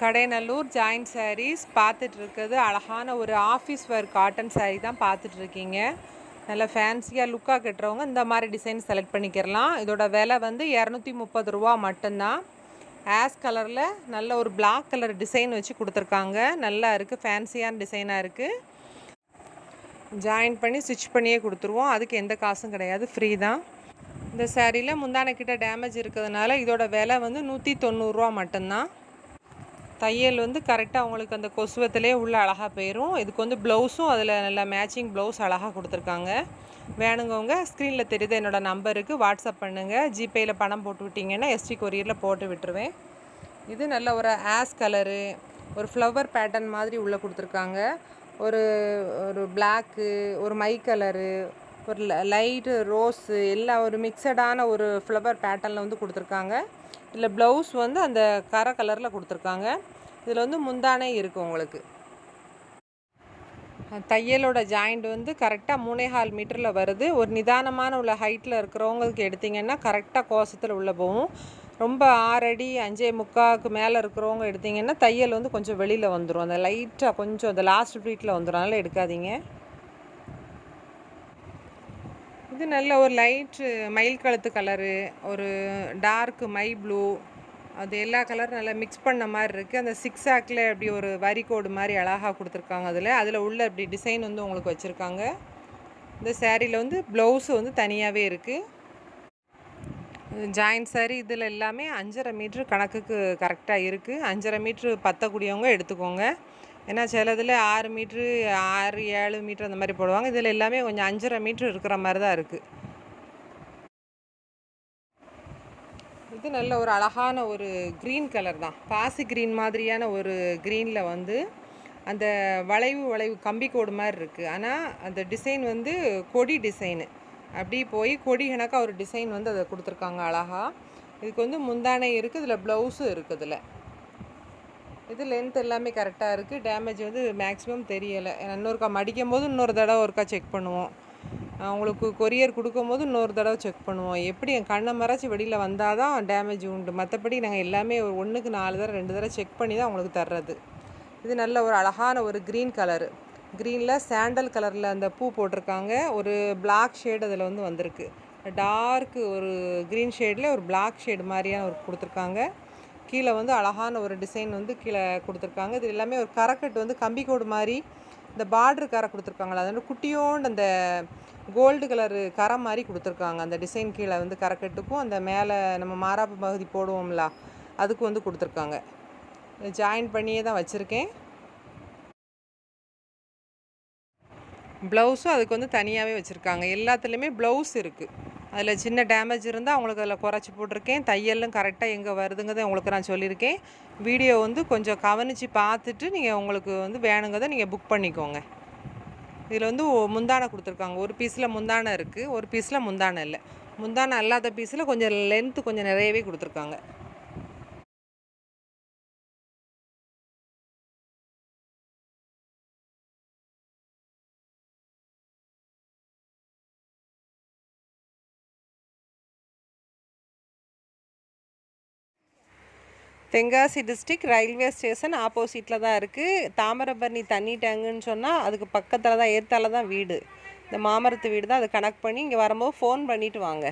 Kadainallur joint saris பார்த்துட்டு இருக்குது. அழகான ஒரு ஆஃபீஸ் வேர் காட்டன் சாரீ தான் பார்த்துட்டு இருக்கீங்க. நல்லா ஃபேன்சியாக லுக்காக கட்டுறவங்க இந்த மாதிரி டிசைன் செலக்ட் பண்ணிக்கிறலாம். இதோட விலை வந்து 230 ரூபா மட்டும்தான். ஆஸ் கலரில் நல்ல ஒரு பிளாக் கலர் டிசைன் வச்சு கொடுத்துருக்காங்க. நல்லா இருக்குது, ஃபேன்சியான டிசைனாக இருக்குது. ஜாயின் பண்ணி ஸ்டிச் பண்ணியே கொடுத்துருவோம். அதுக்கு எந்த காசும் கிடையாது, ஃப்ரீ தான். இந்த சாரியில் முந்தானக்கிட்ட டேமேஜ் இருக்கிறதுனால இதோட விலை வந்து 190 ரூபா மட்டும்தான். தையல் வந்து கரெக்டாக உங்களுக்கு அந்த கொசுவத்திலே உள்ள அழகாக போயிடும். இதுக்கு வந்து ப்ளவுஸும் அதில் நல்லா மேட்சிங் ப்ளவுஸ் அழகாக கொடுத்துருக்காங்க. வேணுங்கவங்க ஸ்க்ரீனில் தெரியுது என்னோடய நம்பருக்கு வாட்ஸ்அப் பண்ணுங்கள். ஜிபேயில் பணம் போட்டு விட்டிங்கன்னா எஸ்டி கொரியரில் போட்டு விட்டுருவேன். இது நல்ல ஒரு ஆஸ் கலரு, ஒரு ஃப்ளவர் பேட்டர்ன் மாதிரி உள்ளே கொடுத்துருக்காங்க. ஒரு ஒரு பிளாக்கு, ஒரு மை கலரு, ஒரு லைட்டு ரோஸு, எல்லாம் ஒரு மிக்சடான ஒரு ஃப்ளவர் பேட்டர்னில் வந்து கொடுத்துருக்காங்க. இதில் ப்ளவுஸ் வந்து அந்த கரை கலரில் கொடுத்துருக்காங்க. இதில் வந்து முந்தானே இருக்குது உங்களுக்கு. தையலோட ஜாயிண்ட் வந்து கரெக்டாக 3.25 மீட்டரில் வருது. ஒரு நிதானமான உள்ள ஹைட்டில் இருக்கிறவங்களுக்கு எடுத்திங்கன்னா கரெக்டாக கோசத்தில் உள்ளே போகும். ரொம்ப 6 அடி 5.25க்கு மேலே இருக்கிறவங்க எடுத்திங்கன்னா தையல் வந்து கொஞ்சம் வெளியில் வந்துடும். அந்த லைட்டாக கொஞ்சம் அந்த லாஸ்ட் ஃப்ளீட்டில் வந்துடும், அதனால் எடுக்காதீங்க. இது நல்ல ஒரு லைட்டு மயில் கழுத்து கலரு, ஒரு டார்க்கு மை ப்ளூ, அது எல்லா கலரும் நல்லா மிக்ஸ் பண்ண மாதிரி இருக்குது. அந்த 6 ஆக்கில் அப்படி ஒரு வரி கோடு மாதிரி அழகாக கொடுத்துருக்காங்க. அதில் உள்ள அப்படி டிசைன் வந்து உங்களுக்கு வச்சுருக்காங்க. இந்த சேரீயில் வந்து ப்ளவுஸு வந்து தனியாகவே இருக்குது. ஜாயின்ட் சாரீ இதில் எல்லாமே 5.5 மீட்ரு கணக்குக்கு கரெக்டாக இருக்குது. 5.5 மீட்ரு பற்றக்கூடியவங்க எடுத்துக்கோங்க. ஏன்னா சிலதில் 6 மீட்ரு 6, 7 மீட்ரு அந்த மாதிரி போடுவாங்க. இதில் எல்லாமே கொஞ்சம் 5.5 மீட்ரு இருக்கிற மாதிரி தான் இருக்குது. இது நல்ல ஒரு அழகான ஒரு க்ரீன் கலர் தான். பாசி க்ரீன் மாதிரியான ஒரு க்ரீனில் வந்து அந்த வளைவு கம்பி கோடு மாதிரி இருக்குது. ஆனால் அந்த டிசைன் வந்து கொடி டிசைனு, அப்படி போய் கொடி கணக்காக ஒரு டிசைன் வந்து அதை கொடுத்துருக்காங்க அழகாக. இதுக்கு வந்து முந்தானை இருக்குது, இதில் ப்ளவுஸும் இருக்குது. இது லென்த் எல்லாமே கரெக்டாக இருக்குது. டேமேஜ் வந்து மேக்ஸிமம் தெரியலை. இன்னொருக்கா மடிக்கும் போது இன்னொரு தடவை ஒருக்கா செக் பண்ணுவோம். அவங்களுக்கு கொரியர் கொடுக்கும்போது இன்னொரு தடவை செக் பண்ணுவோம். எப்படி என் கண்ணை மறைச்சி வெளியில் வந்தால் தான் டேமேஜ் உண்டு. மற்றபடி நாங்கள் எல்லாமே ஒரு 1க்கு 4 தடவை 2 தடவை செக் பண்ணி தான் அவங்களுக்கு தர்றது. இது நல்ல ஒரு அழகான ஒரு க்ரீன் கலரு. க்ரீனில் சாண்டல் கலரில் அந்த பூ போட்டிருக்காங்க. ஒரு பிளாக் ஷேடு அதில் வந்து வந்திருக்கு. டார்க்கு ஒரு க்ரீன் ஷேடில் ஒரு பிளாக் ஷேடு மாதிரியான ஒரு கொடுத்துருக்காங்க. கீழே வந்து அழகான ஒரு டிசைன் வந்து கீழே கொடுத்துருக்காங்க. இது எல்லாமே ஒரு கரைக்கட்டு வந்து கம்பி கோடு மாதிரி இந்த பார்ட்ரு கரை கொடுத்துருக்காங்களா, அதோட குட்டியோண்டு அந்த கோல்டு கலரு கரை மாதிரி கொடுத்துருக்காங்க. அந்த டிசைன் கீழே வந்து கரைக்கட்டுக்கும் அந்த மேலே நம்ம மாராப்பு பகுதி போடுவோம்ல அதுக்கு வந்து கொடுத்துருக்காங்க. ஜாயின் பண்ணியே தான் வச்சுருக்கேன். ப்ளவுஸும் அதுக்கு வந்து தனியாகவே வச்சுருக்காங்க. எல்லாத்துலேயுமே ப்ளவுஸ் இருக்குது. அதில் சின்ன டேமேஜ் இருந்தால் அவங்களுக்கு அதில் குறைச்சி போட்டிருக்கேன். தையலும் கரெக்டாக எங்கே வருதுங்கிறத உங்களுக்கு நான் சொல்லியிருக்கேன். வீடியோ வந்து கொஞ்சம் கவனித்து பார்த்துட்டு நீங்கள் உங்களுக்கு வந்து வேணுங்கிறத நீங்கள் புக் பண்ணிக்கோங்க. இதில் வந்து முந்தானை கொடுத்துருக்காங்க. ஒரு பீஸில் முந்தானை இருக்குது, ஒரு பீஸில் முந்தானை இல்லை. முந்தானை அல்லாத பீஸில் கொஞ்சம் லென்த்து கொஞ்சம் நிறையவே கொடுத்துருக்காங்க. தென்காசி டிஸ்ட்ரிக்ட் ரயில்வே ஸ்டேஷன் ஆப்போசிட்டில் தான் இருக்குது. தாமிரபரணி தண்ணி டேங்குன்னு சொன்னால் அதுக்கு பக்கத்தில் தான், ஏற்றால தான் வீடு. இந்த மாமரத்து வீடு தான். அதை கனெக்ட் பண்ணி இங்கே வரும்போது ஃபோன் பண்ணிவிட்டு வாங்க.